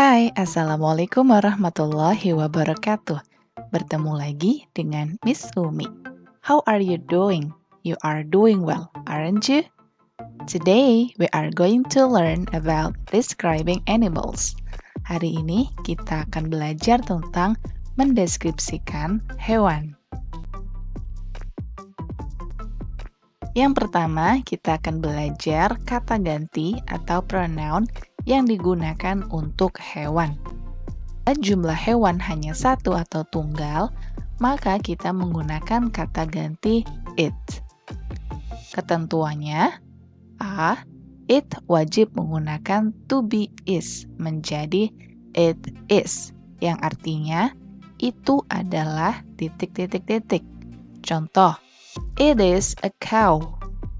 Hai, Assalamualaikum warahmatullahi wabarakatuh. Bertemu lagi dengan Miss Umi. How are you doing? You are doing well, aren't you? Today, we are going to learn about describing animals. Hari ini kita akan belajar tentang mendeskripsikan hewan. Yang pertama, kita akan belajar kata ganti atau pronoun yang digunakan untuk hewan. Jumlah hewan hanya satu atau tunggal, maka kita menggunakan kata ganti it. Ketentuannya, A. It wajib menggunakan to be is menjadi it is, yang artinya itu adalah titik-titik-titik. Contoh, it is a cow.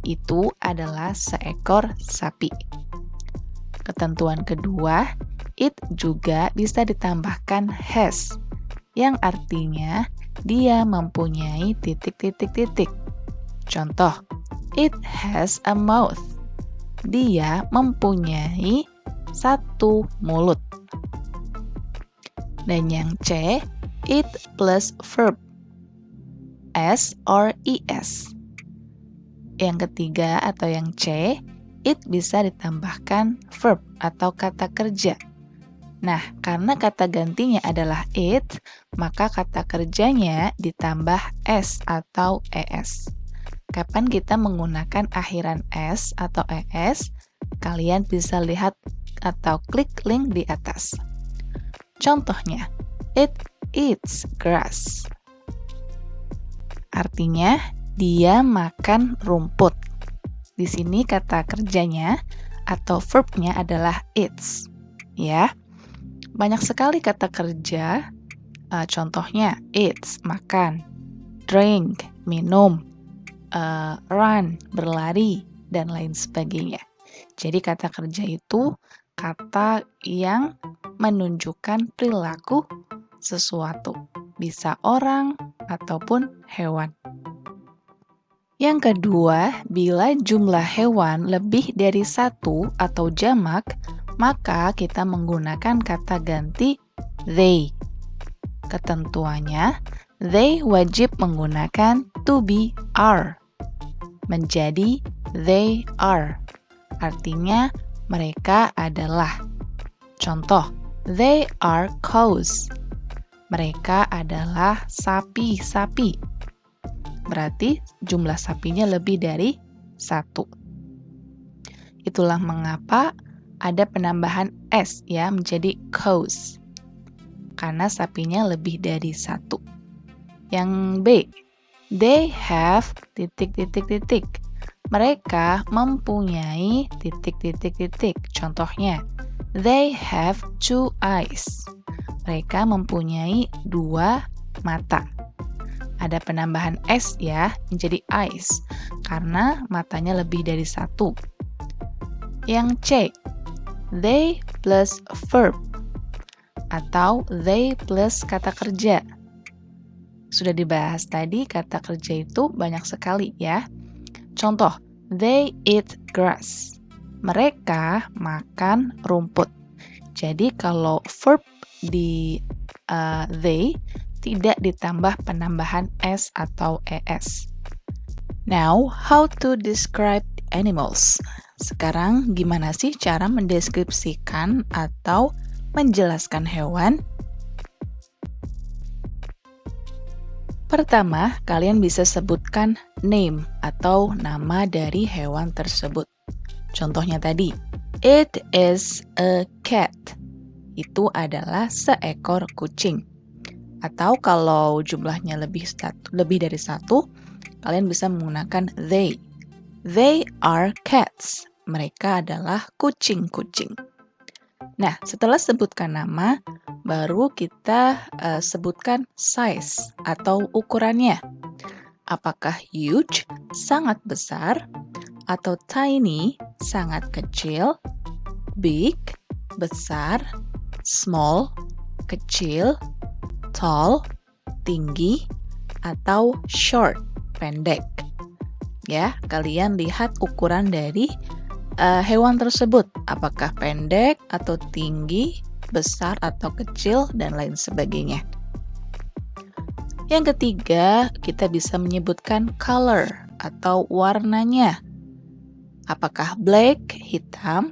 Itu adalah seekor sapi. Ketentuan kedua, it juga bisa ditambahkan has, yang artinya dia mempunyai titik-titik-titik. Contoh, it has a mouth. Dia mempunyai satu mulut. Dan yang C, it plus verb. S or es. Yang ketiga atau yang C, it bisa ditambahkan verb atau kata kerja. Nah, karena kata gantinya adalah it, maka kata kerjanya ditambah s atau es. Kapan kita menggunakan akhiran s atau es, kalian bisa lihat atau klik link di atas. Contohnya, it eats grass. Artinya, dia makan rumput. Di sini kata kerjanya atau verbnya adalah eats. Ya, banyak sekali kata kerja. Contohnya, eats, makan, drink, minum, run, berlari, dan lain sebagainya. Jadi kata kerja itu kata yang menunjukkan perilaku sesuatu. Bisa orang ataupun hewan. Yang kedua, bila jumlah hewan lebih dari satu atau jamak, maka kita menggunakan kata ganti they. Ketentuannya, they wajib menggunakan to be are. Menjadi they are. Artinya, mereka adalah. Contoh, they are cows. Mereka adalah sapi-sapi. Berarti jumlah sapinya lebih dari satu. Itulah mengapa ada penambahan s ya menjadi cows. Karena sapinya lebih dari satu. Yang B, they have titik-titik-titik. Mereka mempunyai titik-titik-titik. Contohnya, they have 2 eyes. Mereka mempunyai 2 mata. Ada penambahan s ya, menjadi eyes, karena matanya lebih dari satu. Yang C, they plus verb, atau they plus kata kerja. Sudah dibahas tadi, kata kerja itu banyak sekali ya. Contoh, they eat grass. Mereka makan rumput. Jadi kalau verb di they tidak ditambah penambahan s atau es. Now, how to describe animals? Sekarang gimana sih cara mendeskripsikan atau menjelaskan hewan? Pertama, kalian bisa sebutkan name atau nama dari hewan tersebut. Contohnya tadi, it is a cat. Itu adalah seekor kucing. Atau kalau jumlahnya lebih dari satu, kalian bisa menggunakan they. They are cats. Mereka adalah kucing-kucing. Nah, setelah sebutkan nama, baru kita sebutkan size atau ukurannya. Apakah huge, sangat besar, atau tiny, sangat kecil, big, besar, small, kecil, tall, tinggi, atau short, pendek. Ya, kalian lihat ukuran dari hewan tersebut, apakah pendek atau tinggi besar atau kecil, dan lain sebagainya. Yang ketiga, kita bisa menyebutkan color atau warnanya. Apakah black, hitam,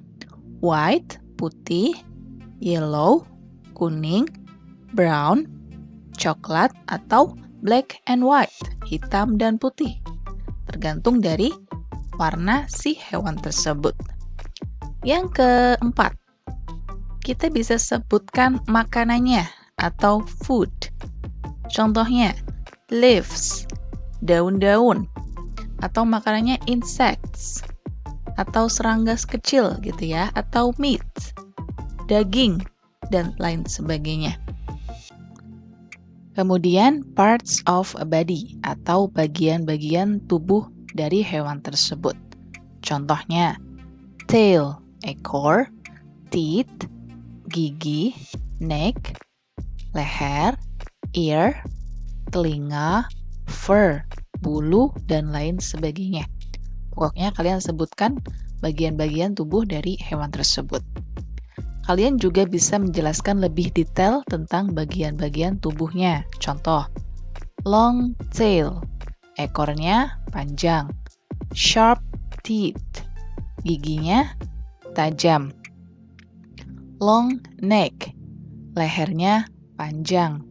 white, putih, yellow, kuning, brown, coklat, atau black and white, hitam dan putih. Tergantung dari warna si hewan tersebut. Yang keempat, kita bisa sebutkan makanannya atau food. Contohnya, leaves, daun-daun, atau makanannya insects, atau serangga kecil gitu ya, atau meat, daging, dan lain sebagainya. Kemudian, parts of a body, atau bagian-bagian tubuh dari hewan tersebut. Contohnya, tail, ekor, teeth, gigi, neck, leher, ear, telinga, fur, bulu, dan lain sebagainya. Pokoknya kalian sebutkan bagian-bagian tubuh dari hewan tersebut. Kalian juga bisa menjelaskan lebih detail tentang bagian-bagian tubuhnya. Contoh, long tail, ekornya panjang. Sharp teeth, giginya tajam. Long neck, lehernya panjang.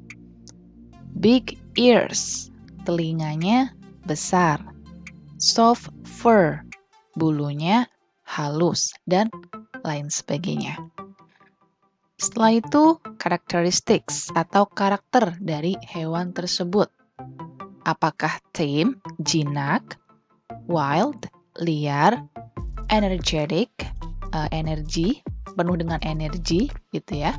Big ears, telinganya besar. Soft fur, bulunya halus, dan lain sebagainya. Setelah itu, characteristics atau karakter dari hewan tersebut. Apakah tame, jinak, wild, liar, energetic, energi, penuh dengan energi, gitu ya.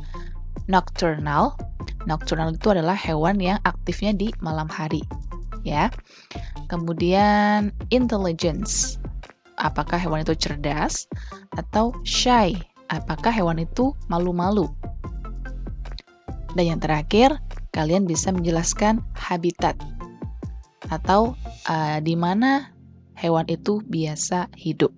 Nocturnal, nocturnal itu adalah hewan yang aktifnya di malam hari, ya. Kemudian intelligence, apakah hewan itu cerdas, atau shy, apakah hewan itu malu-malu. Dan yang terakhir, kalian bisa menjelaskan habitat, atau di mana hewan itu biasa hidup.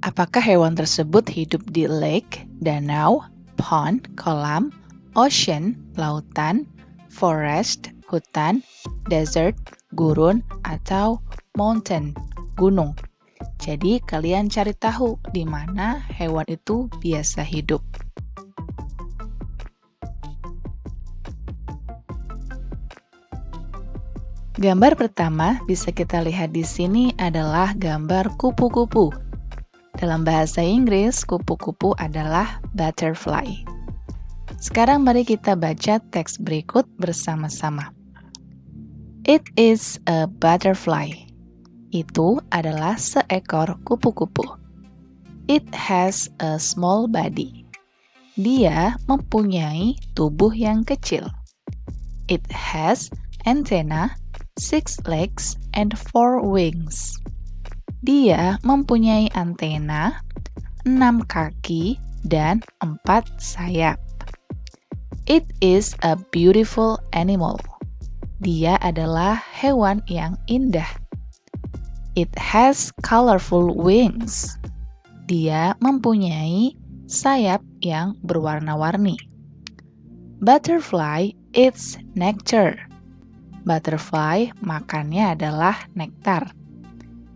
Apakah hewan tersebut hidup di lake, danau, pond, kolam, ocean, lautan, forest, hutan, desert, gurun, atau mountain, gunung. Jadi kalian cari tahu di mana hewan itu biasa hidup. Gambar pertama bisa kita lihat di sini adalah gambar kupu-kupu. Dalam bahasa Inggris, kupu-kupu adalah butterfly. Sekarang mari kita baca teks berikut bersama-sama. It is a butterfly. Itu adalah seekor kupu-kupu. It has a small body. Dia mempunyai tubuh yang kecil. It has antenna, 6 legs, and 4 wings. Dia mempunyai antena, 6 kaki, dan 4 sayap. It is a beautiful animal. Dia adalah hewan yang indah. It has colorful wings. Dia mempunyai sayap yang berwarna-warni. Butterfly eats nectar. Butterfly makannya adalah nektar.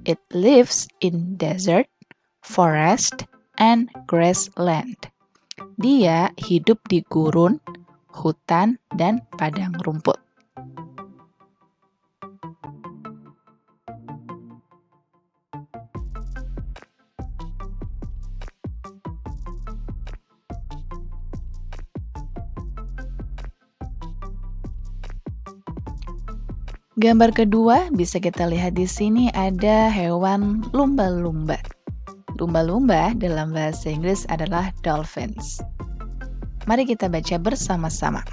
It lives in desert, forest, and grassland. Dia hidup di gurun, hutan, dan padang rumput. Gambar kedua bisa kita lihat di sini ada hewan lumba-lumba. Lumba-lumba dalam bahasa Inggris adalah dolphins. Mari kita baca bersama-sama.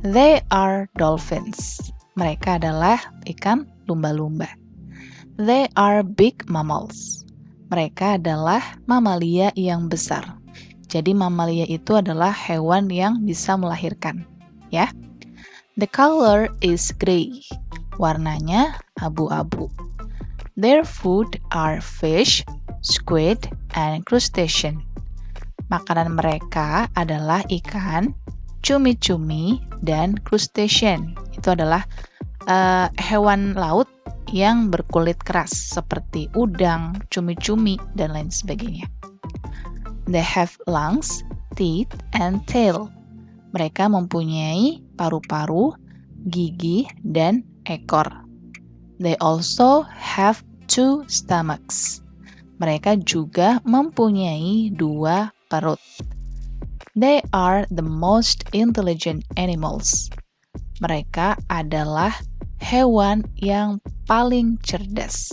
They are dolphins. Mereka adalah ikan lumba-lumba. They are big mammals. Mereka adalah mamalia yang besar. Jadi mamalia itu adalah hewan yang bisa melahirkan, ya. The color is gray. Warnanya abu-abu. Their food are fish, squid, and crustacean. Makanan mereka adalah ikan, cumi-cumi, dan crustacean. Itu adalah hewan laut yang berkulit keras seperti udang, cumi-cumi, dan lain sebagainya. They have lungs, teeth, and tail. Mereka mempunyai paru-paru, gigi, dan ekor. They also have 2 stomachs. Mereka juga mempunyai 2 perut. They are the most intelligent animals. Mereka adalah hewan yang paling cerdas.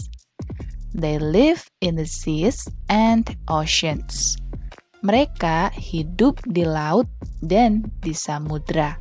They live in the seas and oceans. Mereka hidup di laut dan di samudra.